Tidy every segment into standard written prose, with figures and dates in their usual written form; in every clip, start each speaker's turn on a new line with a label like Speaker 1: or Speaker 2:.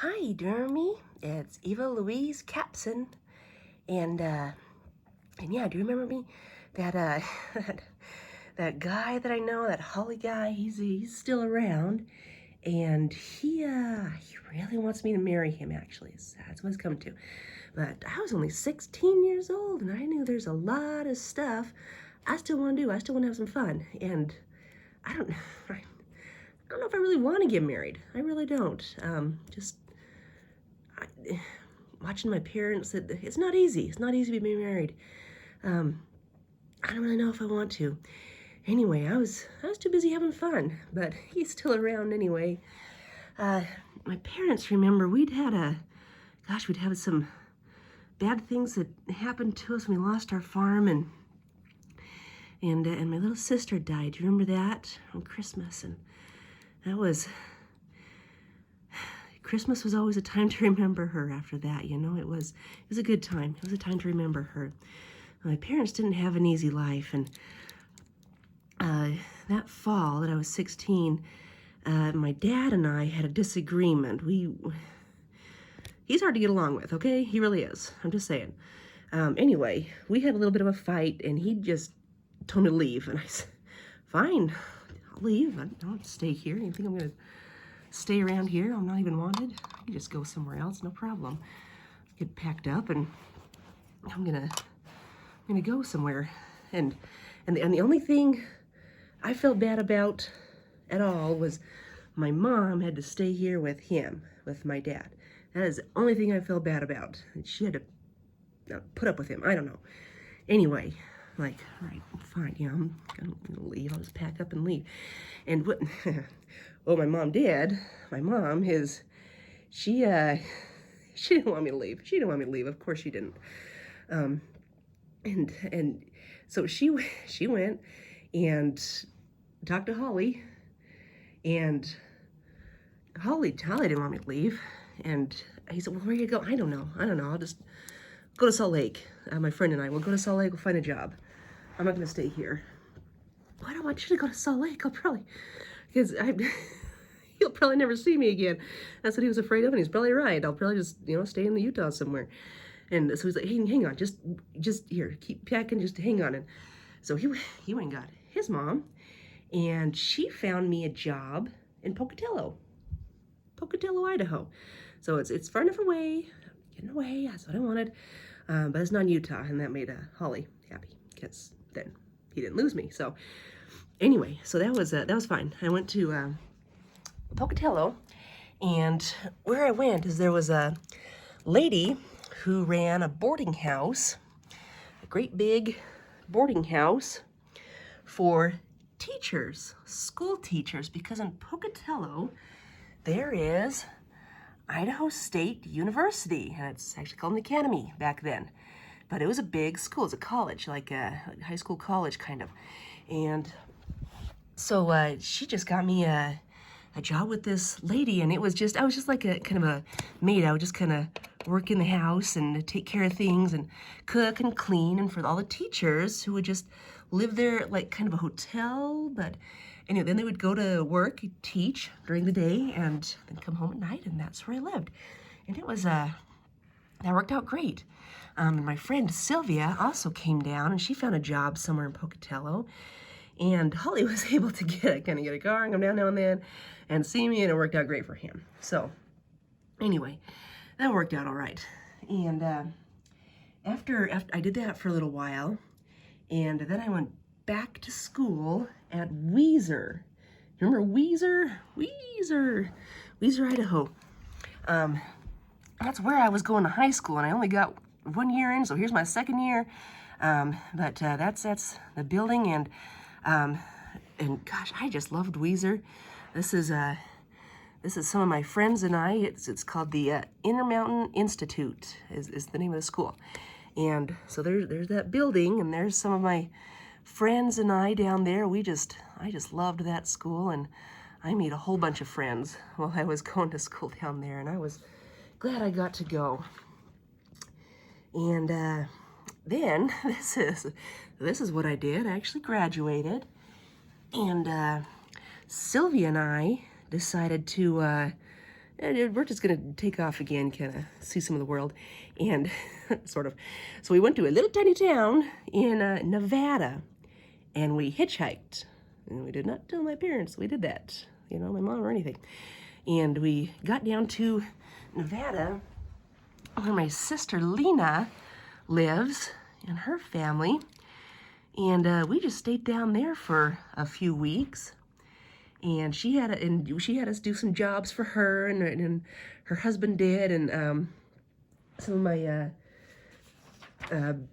Speaker 1: Hi, Jeremy. It's Eva Louise Capson, and yeah, do you remember me? That that guy that I know, that Holly guy. He's still around, and he really wants me to marry him. Actually, so that's what it's come to. But I was only 16 years old, and I knew there's a lot of stuff I still want to do. I still want to have some fun, and I don't, I don't know if I really want to get married. I really don't. Just watching my parents, it's not easy. It's not easy to be married. I don't really know if I want to. Anyway, I was too busy having fun, but he's still around anyway. My parents remember we'd had some bad things that happened to us when we lost our farm, and my little sister died. Do you remember that? On Christmas, and that was Christmas was always a time to remember her after that, you know. It was a good time. It was a time to remember her. My parents didn't have an easy life, and that fall that I was 16, my dad and I had a disagreement. He's hard to get along with, okay? He really is. I'm just saying. Anyway, we had a little bit of a fight, and he just told me to leave, and I said, fine, I'll leave. I don't want to stay here. You think I'm going to stay around here? I'm not even wanted. I can just go somewhere else, no problem. Get packed up, and I'm gonna go somewhere. And the only thing I felt bad about at all was my mom had to stay here with him, with my dad. That is the only thing I felt bad about. She had to put up with him. I don't know. Anyway, like, all right, fine, yeah, I'm gonna leave. I'll just pack up and leave. And what what my mom did, she didn't want me to leave. She didn't want me to leave. Of course she didn't. And so she went and talked to Holly, and Holly didn't want me to leave. And he said, well, where are you going? I don't know. I'll just go to Salt Lake. My friend and I will go to Salt Lake. We'll find a job. I'm not going to stay here. Well, I don't want you to go to Salt Lake. Because he'll probably never see me again. That's what he was afraid of, and he's probably right. I'll probably just, stay in the Utah somewhere. And so he's like, hey, hang on, just here, keep packing, just hang on. And so he went and got his mom, and she found me a job in Pocatello, Idaho. So it's far enough away, getting away, that's what I wanted. But it's not in Utah, and that made Holly happy, because then he didn't lose me. So anyway, so that was fine. I went to Pocatello, and where I went is there was a lady who ran a boarding house, a great big boarding house for teachers, school teachers, because in Pocatello there is Idaho State University, and it's actually called an academy back then. But it was a big school. It's a college, like a high school college kind of. And so she just got me a job with this lady, and I was just like a kind of a maid. I would just kind of work in the house and take care of things and cook and clean, and for all the teachers who would just live there like kind of a hotel. But anyway, then they would go to work, teach during the day, and then come home at night, and that's where I lived. And it was that worked out great. And my friend Sylvia also came down, and she found a job somewhere in Pocatello. And Holly was able to get a car and come down now and then and see me, and it worked out great for him. So anyway, that worked out all right. And after I did that for a little while, and then I went back to school at Weiser. Remember Weiser? Weiser, Idaho. That's where I was going to high school, and I only got 1 year in, so here's my second year. But that's the building, and gosh, I just loved Weiser. This is some of my friends and I. It's called the Intermountain Institute is the name of the school. And so there's that building, and there's some of my friends and I down there. I just loved that school, and I made a whole bunch of friends while I was going to school down there, and I was glad I got to go. And then this is what I did. I actually graduated, and Sylvia and I decided to we're just gonna take off again, kind of see some of the world, and sort of. So we went to a little tiny town in Nevada, and we hitchhiked. And we did not tell my parents we did that, you know, my mom or anything. And we got down to Nevada, where my sister Lena lives, and her family. And we just stayed down there for a few weeks. And she had us do some jobs for her, and her husband did, and some of my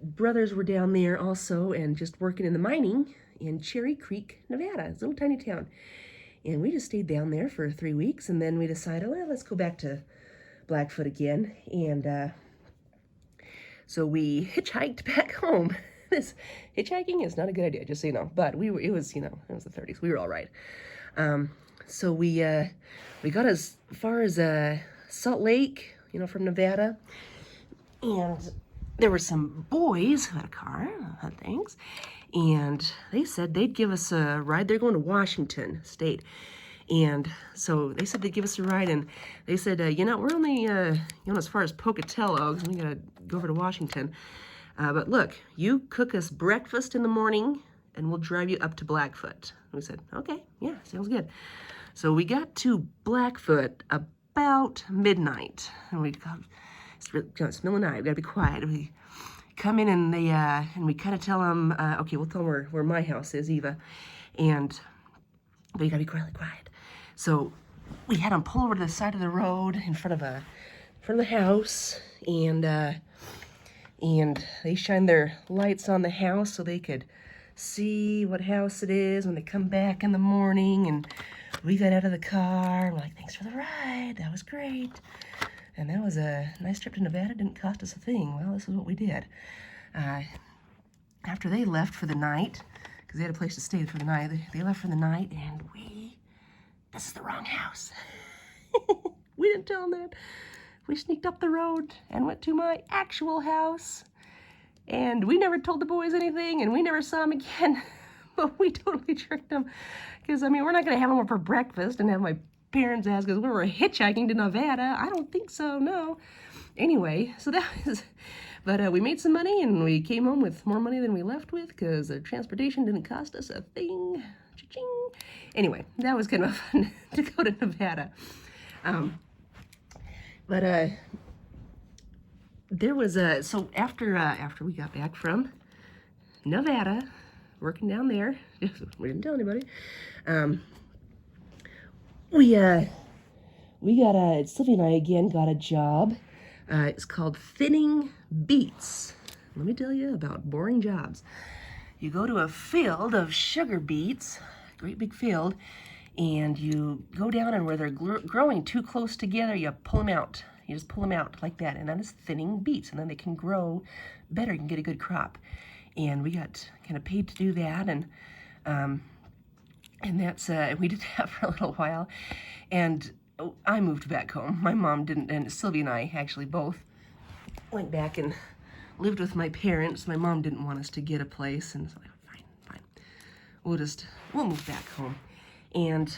Speaker 1: brothers were down there also, and just working in the mining in Cherry Creek, Nevada. It's a little tiny town. And we just stayed down there for 3 weeks, and then we decided, well, let's go back to Blackfoot again. And so we hitchhiked back home. This hitchhiking is not a good idea, just so you know. But it was the 30s. We were all right. So we got as far as Salt Lake, you know, from Nevada, and there were some boys who had a car, had things, and they said they'd give us a ride. They're going to Washington State, and so they said they'd give us a ride, and they said, you know, we're only, as far as Pocatello, we gotta go over to Washington, but look, you cook us breakfast in the morning, and we'll drive you up to Blackfoot. And we said, okay, yeah, sounds good. So we got to Blackfoot about midnight, and it's middle of the night, we gotta be quiet. We come in, and and we kind of tell them, okay, we'll tell them where my house is, Eva, but you gotta be quiet. So we had them pull over to the side of the road in front of the house, and they shined their lights on the house so they could see what house it is when they come back in the morning. And we got out of the car, and we're like, thanks for the ride, that was great. And that was a nice trip to Nevada. Didn't cost us a thing. Well, this is what we did. After they left for the night, because they had a place to stay for the night, they left for the night, and this is the wrong house. We didn't tell them that. We sneaked up the road and went to my actual house, and we never told the boys anything, and we never saw them again. But we totally tricked them, because, I mean, we're not going to have them over for breakfast and have my parents ask us we were hitchhiking to Nevada. I don't think so, no. Anyway, so that was, but we made some money, and we came home with more money than we left with, because the transportation didn't cost us a thing. Cha-ching. Anyway, that was kind of fun to go to Nevada. There was so after we got back from Nevada, working down there, we didn't tell anybody, Sylvia and I again got a job. It's called thinning beets. Let me tell you about boring jobs. You go to a field of sugar beets, great big field, and you go down, and where they're growing too close together, you pull them out. You just pull them out like that, and that is thinning beets, and then they can grow better. You can get a good crop. And we got kind of paid to do that, and that's we did that for a little while, and I moved back home. My mom didn't, and Sylvia and I actually both went back and lived with my parents. My mom didn't want us to get a place, and so fine, we'll move back home. And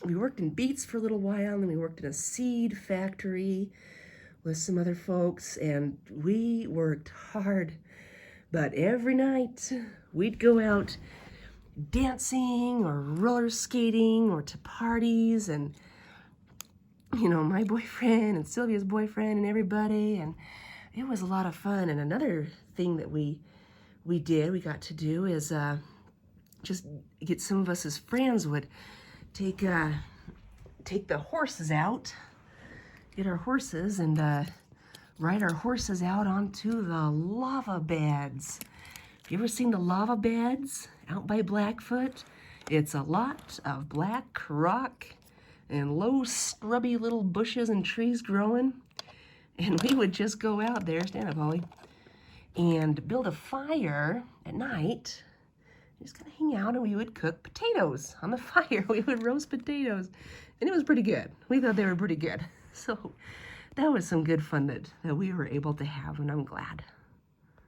Speaker 1: we worked in beets for a little while, and then we worked in a seed factory with some other folks, and we worked hard. But every night we'd go out dancing or roller skating or to parties, and you know, my boyfriend and Sylvia's boyfriend and everybody, and it was a lot of fun. And another thing that we got to do is just get some of us as friends would take the horses out, get our horses, and ride our horses out onto the lava beds. Have you ever seen the lava beds out by Blackfoot? It's a lot of black rock and low, scrubby little bushes and trees growing. And we would just go out there, stand up, Holly, and build a fire at night. Just kind of hang out, and we would cook potatoes on the fire. We would roast potatoes, and it was pretty good. We thought they were pretty good. So that was some good fun that we were able to have, and I'm glad.